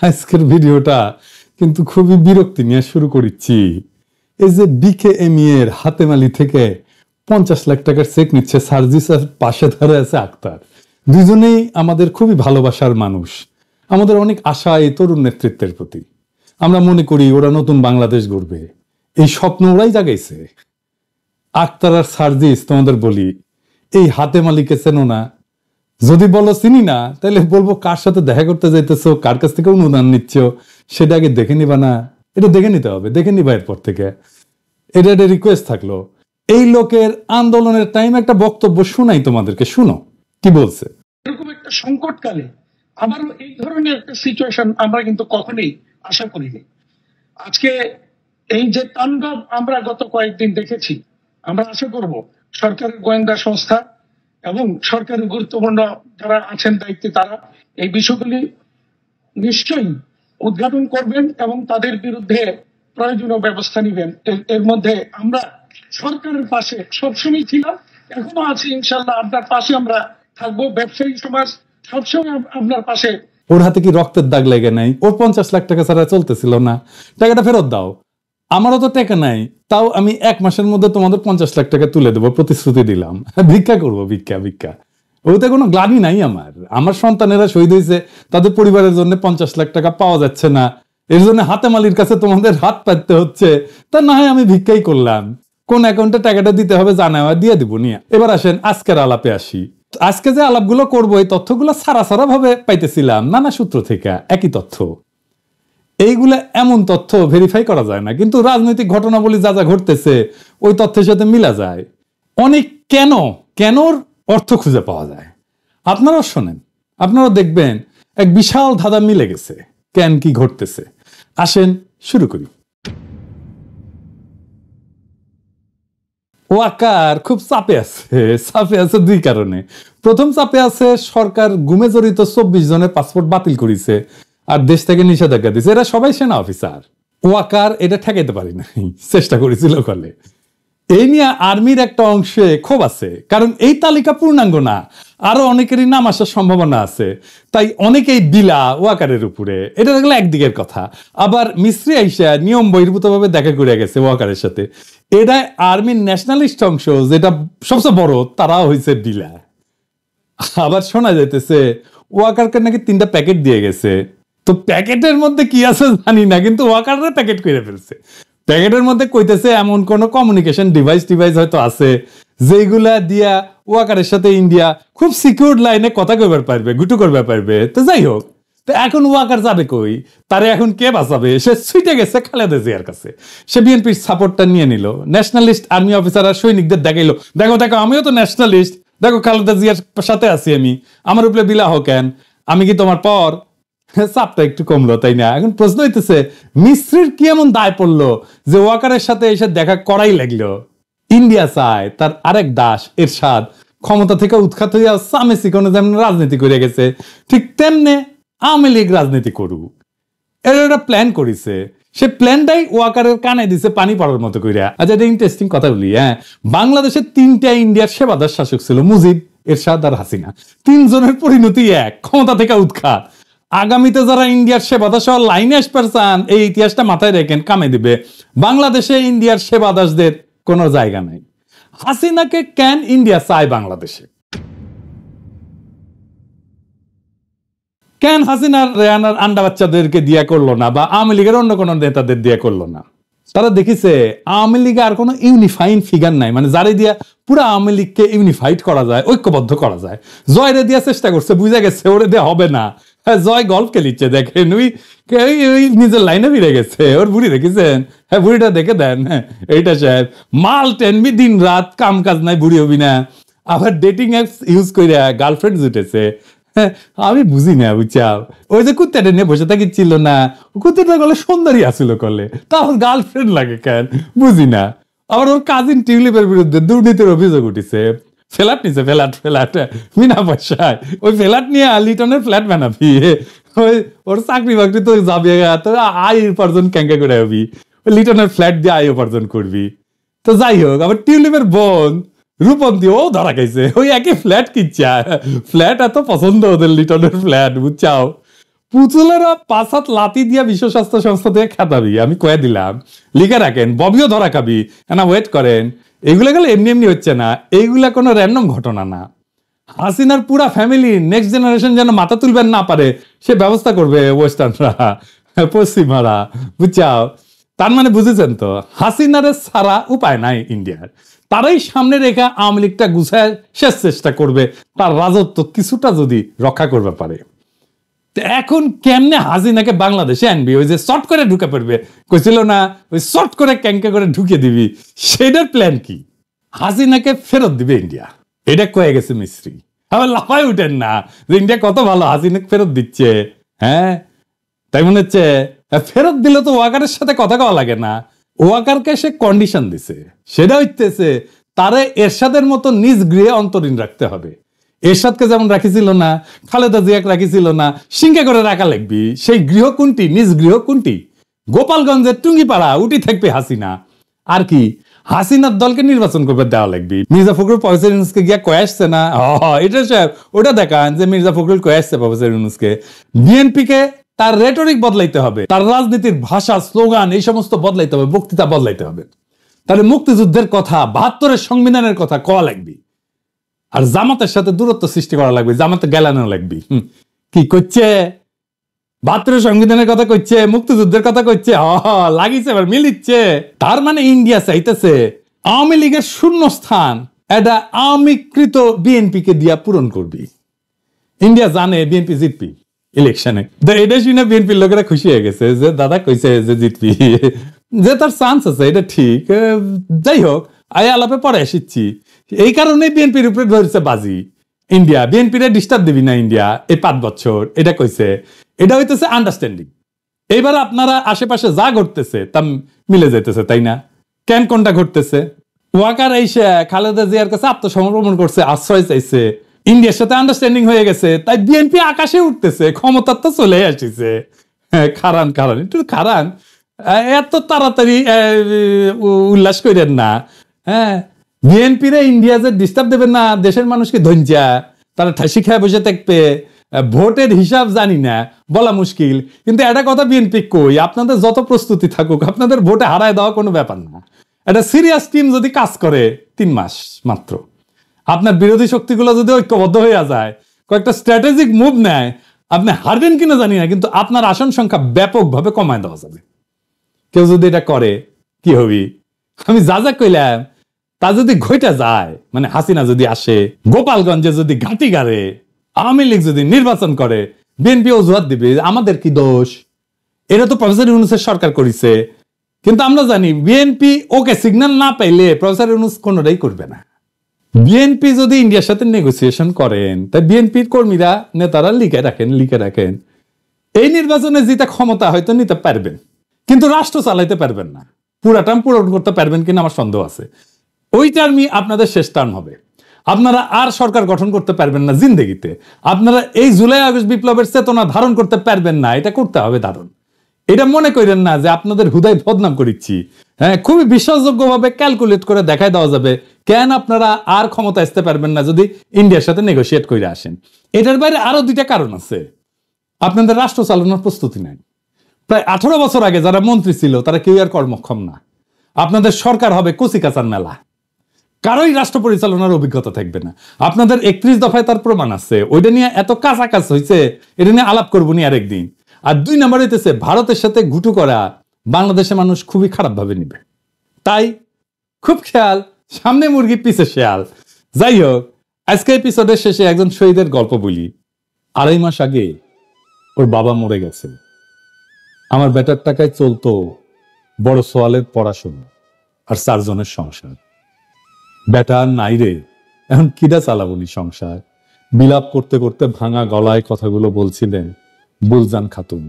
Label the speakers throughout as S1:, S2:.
S1: আজকের ভিডিওটা কিন্তু খুবই বিরক্তি নিয়ে শুরু করেছি। এই যে বিকেএমই এর হাতেমালি থেকে 50 লাখ টাকার চেক নিচ্ছে সার্জিস, আর পাশে ধরে আছে আক্তার। দুজনেই আমাদের খুবই ভালোবাসার মানুষ, আমাদের অনেক আশা এই তরুণ নেতৃত্বের প্রতি। আমরা মনে করি ওরা নতুন বাংলাদেশ গড়বে, এই স্বপ্ন ওরাই জাগাইছে। আক্তার আর সার্জিস, তোমাদের বলি, এই হাতেমালিকে চেনো না? যদি বলো চিনি না, তাহলে বলবো কার সাথে দেখা করতে যাইতেছো, কার কাছ থেকে অনুদান নিচ্ছ, সেটা আগে দেখে নিবা না? এটা দেখে নিতে হবে, দেখে নিবা এরপর থেকে। এটা একটা রিকোয়েস্ট থাকলো। এই লোকের আন্দোলনের টাইম একটা বক্তব্য শোনাই তোমাদেরকে, শুনো কি বলছে।
S2: এরকম একটা সংকটকালে আবারও এই ধরনের একটা সিচুয়েশন আমরা কিন্তু কখনোই আশা করিনি। আজকে এই যে তাণ্ডব আমরা গত কয়েকদিন দেখেছি, আমরা আশা করব সরকারের গোয়েন্দা সংস্থা এবং সরকারের গুরুত্বপূর্ণ যারা আছেন দায়িত্বে, তারা এই বিষয়গুলি নিশ্চয়ই উদ্ঘাটন করবেন এবং তাদের বিরুদ্ধে প্রয়োজনীয় ব্যবস্থা নেবেন। এর মধ্যে আমরা সরকারের পাশে সবসময় ছিলাম, এখনো আছি ইনশাল্লাহ। আপনার পাশে আমরা থাকবো। ব্যবসায়ী সমাজ সবসময় আপনার পাশে।
S1: ওর হাতে কি রক্তের দাগ লেগে নাই? ওর 50 লাখ টাকা ছাড়া চলতেছিল না, টাকাটা ফেরত দাও। আমারও তো টাকা নাই, তাও আমি 1 মাসের মধ্যে তোমাদের 50 লাখ টাকা তুলে দেবো, প্রতিশ্রুতি দিলাম। ভিক্ষা করবো, ভিক্ষা ভিক্ষা। ওতে কোনো গ্লানি নাই আমার সন্তানেরা শহীদ হয়েছে, তাদের পরিবারের জন্য 50 লাখ টাকা পাওয়া যাচ্ছে না, এর জন্য হাতেমালির কাছে তোমাদের হাত পাততে হচ্ছে। তা না হয় আমি ভিক্ষাই করলাম, কোন অ্যাকাউন্টে টাকাটা দিতে হবে জানাও, দিয়ে দিব নিয়ে। এবার আসেন আজকের আলাপে আসি। আজকে যে আলাপগুলো করবো, এই তথ্যগুলো সারা সারা ভাবে পাইতেছিলাম নানা সূত্র থেকে, একই তথ্য। এইগুলা এমন তথ্য ভেরিফাই করা যায় না, কিন্তু রাজনৈতিক ঘটনাবলী যা যা ঘটতেছে ওই তথ্যের সাথে মিলা যায়। অনেক কেনর অর্থ খুঁজে পাওয়া যায়। আপনারাও শোনেন, আপনারাও দেখবেন এক বিশাল ধাঁধা মিলে গেছে। কেন কি ঘটতেছে, আসেন শুরু করি। ওয়াকার খুব চাপে আছে 2 কারণে। প্রথম চাপে আছে, সরকার গুমে জড়িত 24 জনের পাসপোর্ট বাতিল করেছে আর দেশ থেকে নিষেধাজ্ঞা দিচ্ছে। এরা সবাই সেনা অফিসার। ওয়াকার এটা ঠেকাইতে পারি নাই, চেষ্টা করেছিল কলে। এই নিয়ে আর্মির একটা অংশে ক্ষোভ আছে, কারণ এই তালিকা পূর্ণাঙ্গ না, আরো অনেকেরই নাম আসার সম্ভাবনা আছে। তাই অনেকেই বিলা ওয়াকারের উপরে। এটা দেখলে একদিকের কথা। আবার মিস্ত্রি আইসা নিয়ম বহির্ভূত ভাবে দেখা করে গেছে ওয়াকারের সাথে। এটা আর্মির ন্যাশনালিস্ট অংশ, যেটা সবচেয়ে বড়, তারাও হয়েছে বিলা। আবার শোনা যাইতেছে ওয়াকারকে নাকি 3টা প্যাকেট দিয়ে গেছে। তো প্যাকেটের মধ্যে কি আছে জানি না, কিন্তু ওয়াকাররা প্যাকেট করে ফেলছে। প্যাকেটের মধ্যে কইতেছে এমন কোন কমিউনিকেশন ডিভাইস হয়তো আছে, যেগুলা দিয়া ওয়াকারের সাথে ইন্ডিয়া খুব সিকিউর লাইনে কথা কইবার পারবে, গুটু করবার পারবে। তো যাই হোক, তো এখন ওয়াকার যাবে কই? তারে এখন কে বাঁচাবে? সে ছুটে গেছে খালেদা জিয়ার কাছে। সে বিএনপির সাপোর্টটা নিয়ে নিল, ন্যাশনালিস্ট আর্মি অফিসার আর সৈনিকদের দেখাইলো, দেখো দেখো আমিও তো ন্যাশনালিস্ট, দেখো খালেদা জিয়ার সাথে আছি আমি, আমার উপরে বিলাহ কেন, আমি কি তোমার পর? চাপটা একটু কমলো, তাই না? এখন প্রশ্ন হইতেছে, মিস্ত্রির কি এমন দায় পড়লো যে ওয়াকারের সাথে এসে দেখা করাই লাগলো? ইন্ডিয়া চায় তার আরেক দাস এরশাদ ক্ষমতা থেকে উৎখাত হইয়া সামেসি কোনো যেমন রাজনীতি করে গেছে, ঠিক তেমনে আওয়ামী লীগ রাজনীতি করুক। এর একটা প্ল্যান করেছে। সে প্ল্যানটাই ওয়াকারের কানে দিছে পানি পড়ার মতো কইরা। আচ্ছা, এটা ইন্টারেস্টিং কথা বলি। বাংলাদেশের 3টা ইন্ডিয়ার সেবাদার শাসক ছিল, মুজিব, এরশাদ আর হাসিনা। 3 জনের পরিণতি এক, ক্ষমতা থেকে উৎখাত। আগামীতে যারা ইন্ডিয়ার সেবাদাস লাইনে আসতে চান, এই ইতিহাসটা মাথায় রেখেন, কামে দিবে। বাংলাদেশে ইন্ডিয়ার সেবাদাসদের কোনো জায়গা নাই। হাসিনাকে কেন ইন্ডিয়া চায় বাংলাদেশে? কেন হাসিনার রেহানার আন্ডা বাচ্চাদেরকে দিয়া করলো না, বা আওয়ামী লীগের অন্য কোনো নেতাদের দিয়া করলো না? তারা দেখিছে আওয়ামী লীগে আর কোনো ইউনিফাইং ফিগার নাই, মানে যারে দিয়া পুরো আওয়ামী লীগকে ইউনিফাইড করা যায়, ঐক্যবদ্ধ করা যায়। জয়রে দিয়া চেষ্টা করছে, বুঝা গেছে ওরে দেয়া হবে না। জয় গল্ফ খেলিচ্ছে, দেখেন ওই নিজের লাইনে ফিরে গেছে। ওর বুড়ি দেখেছেন? হ্যাঁ, বুড়িটা দেখে দেন। হ্যাঁ, এইটা সাহেব মাল টেনবি, দিন রাত কাম কাজ নাই, বুড়ি হবি না। আবার ডেটিং অ্যাপস ইউজ করে গার্লফ্রেন্ড জুটেছে। আমি বুঝি না, বুঝছাও। ওই যে কুত্তাটা নিয়ে বসে থাকিছিল না, কুত্তাটা গলে সুন্দরী আসিল কলে, তাহলে গার্লফ্রেন্ড লাগে কেন বুঝি না। আবার ওর কাজিন টিউলিপের বিরুদ্ধে দুর্নীতির অভিযোগ উঠেছে। ফ্ল্যাট নিছে, ফ্ল্যাট বিনা পয়সায়। ওই ফ্ল্যাট নিয়ে লিটনের ফ্ল্যাট বানাবি, ওই ওর চাকরি বাকরি তো যাবে, তো আয় উপার্জন ক্যাঙ্কা করে হবি, ওই লিটনের ফ্ল্যাট দিয়ে আয় উপার্জন করবি। তো যাই হোক, আবার টিউলিপের বোন রূপন্তী ও ধরা খাইছে, ওই একই ফ্ল্যাট কিনছে। ফ্ল্যাট এত পছন্দ ওদের, লিটনের ফ্ল্যাট, বুঝছাও। পুতুলেরা 5 হাত লাতি দিয়া বিশ্ব স্বাস্থ্য সংস্থা থেকে খেতাবি, আমি কয়ে দিলাম, লিখে রাখেন, ববিও ধরা খাবি, না ওয়েট করেন। এগুলা গেলে এমনি এমনি হচ্ছে না, এইগুলা কোনো র্যান্ডম ঘটনা না। হাসিনার পুরা ফ্যামিলি নেক্সট জেনারেশন যেন মাথা তুলবেন না পারে সে ব্যবস্থা করবে ওয়েস্টার্নরা, পশ্চিমারা, বুঝছাও? তার মানে বুঝেছেন তো, হাসিনারে ছাড়া উপায় নাই ইন্ডিয়ার। তারাই সামনে রেখা আওয়ামী লীগটা গুছায় শেষ চেষ্টা করবে, তার রাজত্ব কিছুটা যদি রক্ষা করবে পারে। এখন কেমনে হাসিনাকে বাংলাদেশে আনবি? ওই যে শর্ট করে ঢুকে পড়বে কইছিল না, ওই শর্ট করে ক্যাঙ্কে করে ঢুকিয়ে দিবি, সেটার প্ল্যান কি? হাসিনাকে ফেরত দিবে ইন্ডিয়া, এটা কয়ে গেছে মিস্ত্রি। আবার লাফায় উঠেন না যে ইন্ডিয়া কত ভালো, হাসিনাকে ফেরত দিচ্ছে। হ্যাঁ, তাই মনে হচ্ছে ফেরত দিলে তো ওয়াকারের সাথে কথা কওয়া লাগে না। ওয়াকারকে সে কন্ডিশন দিছে, সেটা হইতেছে তারে এরশাদের মতো নিজ গৃহে অন্তরীণ রাখতে হবে। এরশাদকে যেমন রাখিছিল না, খালেদা জিয়াকে রাখিছিল না, সিংকে করে রাখা লাগবি। সেই গৃহ কোনটি? নিজ গৃহ কোনটি? গোপালগঞ্জের টুঙ্গিপাড়া, উঠি থাকবে হাসিনা। আর কি হাসিনার দলকে নির্বাচন করবে দেওয়া লাগবে। মির্জা ফখরুল প্রফেসর ইউনূসকে গিয়া কয়ে আসছে না, এটা ওটা দেখান যে মির্জা ফখরুল কয়ে আসছে প্রফেসর ইউনূসকে। বিএনপি কে তার রেটরিক বদলাইতে হবে, তার রাজনীতির ভাষা, স্লোগান এই সমস্ত বদলাইতে হবে, বক্তৃতা বদলাইতে হবে। তাহলে মুক্তিযুদ্ধের কথা, 72-এর সংবিধানের কথা কওয়া লাগবে। আর জামাতের সাথে দূরত্ব সৃষ্টি করা লাগবে, জামাতে গেলানো লাগবে। কি করছে? 72-এর সংবিধানের কথা কইছে, মুক্তিযুদ্ধের কথা কইছে, লাগিছে, এবার মিলিচ্ছে। তার মানে ইন্ডিয়া চাইতেছে আওয়ামী লীগের শূন্য স্থান এটা আওয়ামীকৃত বিএনপি কে দিয়া পূরণ করবি। ইন্ডিয়া জানে বিএনপি জিতবি ইলেকশনে, এটা শুনে বিএনপির লোকেরা খুশি হয়ে গেছে যে দাদা কইছে যে জিতবি, যে তার চান্স আছে, এটা ঠিক। যাই হোক, আলাপে পরে এসেছি। এই কারণে বিএনপির উপরে ধরেছে বাজি ইন্ডিয়া, বিএনপির ডিস্টার্ব দিবি না ইন্ডিয়া এই 5 বছর, এটা কইছে। এটা হইতেছে আন্ডারস্ট্যান্ডিং। এইবার আপনারা আশেপাশে যা ঘটতেছে তা মিলে যাইতেছে, তাই না? কেন কোনটা ঘটতেছে? ওয়াকার এসে খালেদা জিয়ার কাছে আত্মসমর্পণ করছে, আশ্রয় চাইছে, ইন্ডিয়ার সাথে আন্ডারস্ট্যান্ডিং হয়ে গেছে, তাই বিএনপি আকাশে উঠতেছে, ক্ষমতার তো চলে আসিছে। খারান একটু খারান, এত তাড়াতাড়ি উল্লাস করেন না। হ্যাঁ, বিএনপিরে ইন্ডিয়া যে ডিস্টার্ব দেবেন না, দেশের মানুষকে ধৈর্যা, তারা ঠাসি খেয়ে বসে থাকবে। ভোটের হিসাব জানি না, বলা মুশকিল, কিন্তু একটা কথা বিএনপি কই, আপনাদের যত প্রস্তুতি থাকুক, আপনাদের ভোটে হারায় দেওয়া কোনো ব্যাপার না। একটা সিরিয়াস টিম যদি কাজ করে 3 মাস মাত্র, আপনার বিরোধী শক্তিগুলো যদি ঐক্যবদ্ধ হয়ে যায়, কয়েকটা স্ট্র্যাটেজিক মুভ নেয়, আপনি হারবেন কিনা জানি না, কিন্তু আপনার আসন সংখ্যা ব্যাপকভাবে কমায় দেওয়া যাবে। কেউ যদি এটা করে কি হবি? আমি যা যা কইলাম তা যদি ঘইটা যায়, মানে হাসিনা যদি আসে, গোপালগঞ্জে যদি ঘাটি গাড়ে, আওয়ামী লীগ যদি নির্বাচন করে, বিএনপি অজুহাত দিবে আমাদের কি দোষ, এটা তো প্রফেসর ইউনূসের সরকার করেছে। কিন্তু আমরা জানি বিএনপি ওকে সিগন্যাল না পাইলে প্রফেসর ইউনূস কোনোটাই করবে না। বিএনপি যদি ইন্ডিয়ার সাথে নেগোসিয়েশন করেন, তাই বিএনপির কর্মীরা, নেতারা লিখে রাখেন এই নির্বাচনে জিতে ক্ষমতা হয়তো নিতে পারবেন, কিন্তু রাষ্ট্র চালাইতে পারবেন না। পুরা টার্ম পূরণ করতে পারবেন কিনা আমার সন্দেহ আছে। ওই টার্মই আপনাদের শেষ টার্ম হবে। আপনারা আর সরকার গঠন করতে পারবেন না জিন্দেগিতে। আপনারা এই জুলাই আগস্ট বিপ্লবের চেতনা ধারণ করতে পারবেন না, এটা করতে হবে ধারণ। এটা মনে করেন না যে আপনাদের হুদায় বদনাম করিচ্ছি। হ্যাঁ, খুবই বিশ্বাসযোগ্য ভাবে ক্যালকুলেট করে দেখাই দেওয়া যাবে কেন আপনারা আর ক্ষমতা আসতে পারবেন না যদি ইন্ডিয়ার সাথে নেগোসিয়েট করে আসেন। এটার বাইরে আরো 2টা কারণ আছে। আপনাদের রাষ্ট্র চালানোর প্রস্তুতি নেই। প্রায় 18 বছর আগে যারা মন্ত্রী ছিল তারা কেউ আর কর্মক্ষম না। আপনাদের সরকার হবে কচিকাচার মেলা, কারোই রাষ্ট্র পরিচালনার অভিজ্ঞতা থাকবে না। আপনাদের 31 দফায় তার প্রমাণ আছে। ওইটা নিয়ে এত কাছাকাছ হয়েছে, এটা নিয়ে আলাপ করবো নি আরেকদিন। আর 2 নাম্বার হইতেছে, ভারতের সাথে ঘুটু করা বাংলাদেশের মানুষ খুবই খারাপ ভাবে নিবে। তাই খুব খেয়াল, সামনে মুরগি পিছে শেয়াল। যাই হোক, আজকে এপিসোডের শেষে একজন শহীদের গল্প বলি। 2.5 মাস আগে ওর বাবা মরে গেছে। আমার বেটার টাকায় চলতো বড় সোয়ালের পড়াশোনা আর 4 জনের সংসার। বেটা নাই রে, এখন কিডা চালাবনি সংসার। বিলাপ করতে করতে ভাঙা গলায় কথাগুলো বলছিলেন বুলজান খাতুন।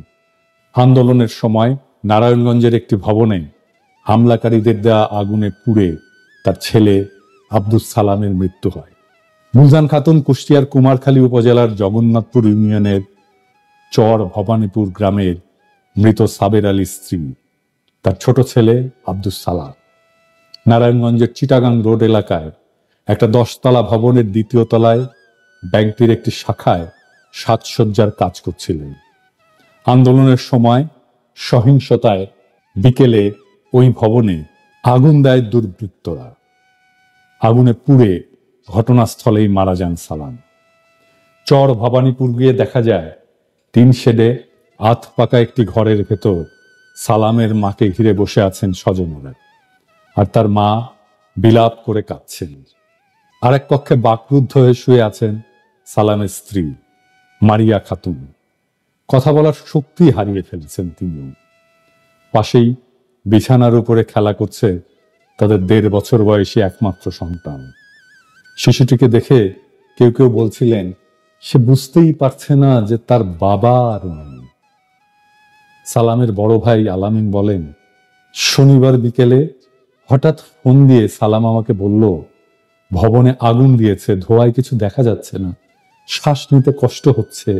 S1: আন্দোলনের সময় নারায়ণগঞ্জের একটি ভবনে হামলাকারীদের দেয়া আগুনে পুড়ে তার ছেলে আব্দুস সালামের মৃত্যু হয়। বুলজান খাতুন কুষ্টিয়ার কুমারখালী উপজেলার জগন্নাথপুর ইউনিয়নের চর ভবানীপুর গ্রামের মৃত সাবের আলীর স্ত্রী। তার ছোট ছেলে আব্দুস সালাম নারায়ণগঞ্জের চিটাগাং রোড এলাকায় একটা 10 তলা ভবনের 2য় তলায় ব্যাংকটির একটি শাখায় সাজসজ্জার কাজ করছিলেন। আন্দোলনের সময় সহিংসতায় বিকেলে ওই ভবনে আগুন দেয় দুর্বৃত্তরা। আগুনে পুড়ে ঘটনাস্থলেই মারা যান সালাম। চর ভবানীপুর গিয়ে দেখা যায় টিন শেডে আধ পাকা একটি ঘরের ভেতর সালামের মাকে ঘিরে বসে আছেন স্বজনেরা, আর তার মা বিলাপ করে কাঁদছেন। আরেক কক্ষে বাকরুদ্ধ হয়ে শুয়ে আছেন সালামের স্ত্রী মারিয়া খাতুন। কথা বলার শক্তি হারিয়ে ফেলেছেন তিনিও। পাশেই বিছানার উপরে খেলা করছে তাদের 1.5 বছর বয়সী একমাত্র সন্তান। শিশুটিকে দেখে কেউ কেউ বলছিলেন সে বুঝতেই পারছে না যে তার বাবা আর নেই। সালামের বড় ভাই আলামিন বলেন, শনিবার বিকেলে হঠাৎ ফোন দিয়ে সালাম আমাকে বলল, ভবনে আগুন দিয়েছে, ধোঁয়ায় কিছু দেখা যাচ্ছে না, শ্বাস নিতে কষ্ট হচ্ছে,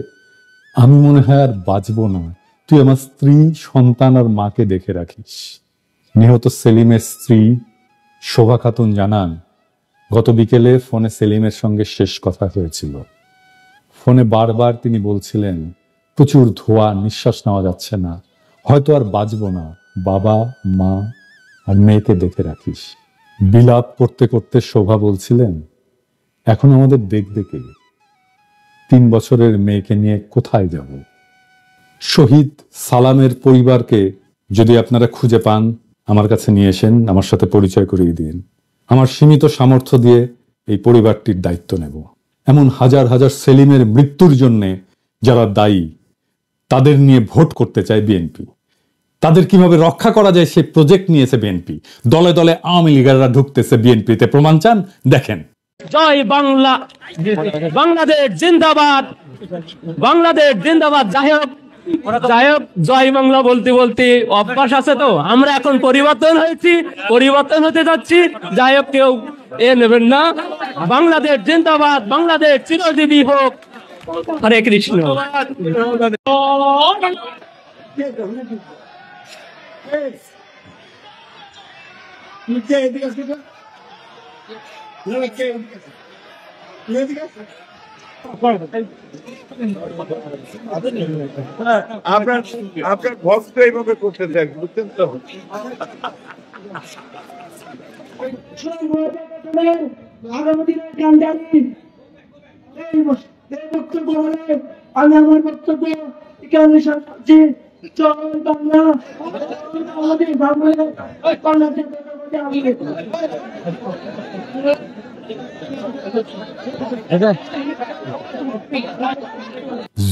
S1: আমি মনে হয় আর বাঁচবো না, তুই আমার স্ত্রী, সন্তান আর মাকে দেখে রাখিস। নিহত সেলিমের স্ত্রী শোভা খাতুন জানান, গত বিকেলে ফোনে সেলিমের সঙ্গে শেষ কথা হয়েছিল। ফোনে বারবার তিনি বলছিলেন, প্রচুর ধোঁয়া, নিঃশ্বাস নেওয়া যাচ্ছে না, হয়তো আর বাঁচবো না, বাবা, মা আর মেয়েকে দেখে রাখিস। বিলাপ করতে করতে শোভা বলছিলেন, এখন আমাদের দেখবে কে? 3 বছরের মেয়েকে নিয়ে কোথায় যাব? শহীদ সালামের পরিবারকে যদি আপনারা খুঁজে পান, আমার কাছে নিয়ে এসেন, আমার সাথে পরিচয় করিয়ে দিন। আমার সীমিত সামর্থ্য দিয়ে এই পরিবারটির দায়িত্ব নেব। এমন হাজার হাজার সেলিমের মৃত্যুর জন্য যারা দায়ী, তাদের নিয়ে ভোট করতে চায় বিএনপি। তাদের কিভাবে রক্ষা করা যায় সেই প্রজেক্ট নিয়েছে বিএনপি। দলে দলে আওয়ামী লীগাররা ঢুকতেছে বিএনপিতে, প্রমাণ চান? দেখেন।
S3: জয় বাংলা, বাংলাদেশ জিন্দাবাদ, বাংলাদেশ জিন্দাবাদ। যাই হোক জয় বাংলা বলতে বলতে অভ্যাস আছে, তো আমরা এখন পরিবর্তন হয়েছি, পরিবর্তন হতে যাচ্ছি। যাই হোক, কেউ নেবেন না। বাংলাদেশ জিন্দাবাদ, বাংলাদেশ চিরজীবী হোক। হরে কৃষ্ণ।
S4: আপনার ভক্ত এইভাবে করতে চান, বুঝছেন তো?
S5: আগামী দিনের কান্ডারি বক্তব্য বলে আমি আমার বক্তব্য এখানে শেষ করছি। জয় বাংলা, আমাদের বাংলাদেশ।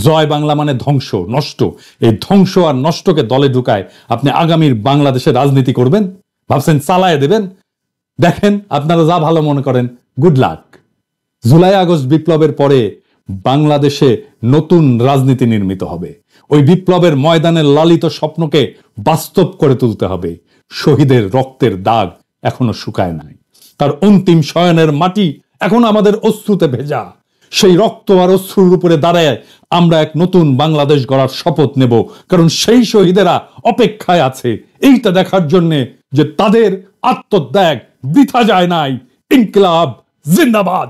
S1: জয় বাংলা মানে ধ্বংস, নষ্ট। এই ধ্বংস আর নষ্টকে দলে ঢুকায় আপনি আগামীর বাংলাদেশের রাজনীতি করবেন, ভাবছেন চালায় দেবেন? দেখেন, আপনারা যা ভালো মনে করেন, গুড লাক। জুলাই আগস্ট বিপ্লবের পরে বাংলাদেশে নতুন রাজনীতি নির্মিত হবে। ওই বিপ্লবের ময়দানের লালিত স্বপ্নকে বাস্তব করে তুলতে হবে। শহীদের রক্তের দাগ এখনো শুকায় নাই, তার অন্তিম শয়নের মাটি এখন আমাদের অশ্রুতে ভেজা। সেই রক্ত আর অশ্রুর উপরে দাঁড়ায় আমরা এক নতুন বাংলাদেশ গড়ার শপথ নেব, কারণ সেই শহীদেরা অপেক্ষায় আছে এইটা দেখার জন্য যে তাদের আত্মত্যাগ বৃথা যায় নাই। ইনকিলাব জিন্দাবাদ।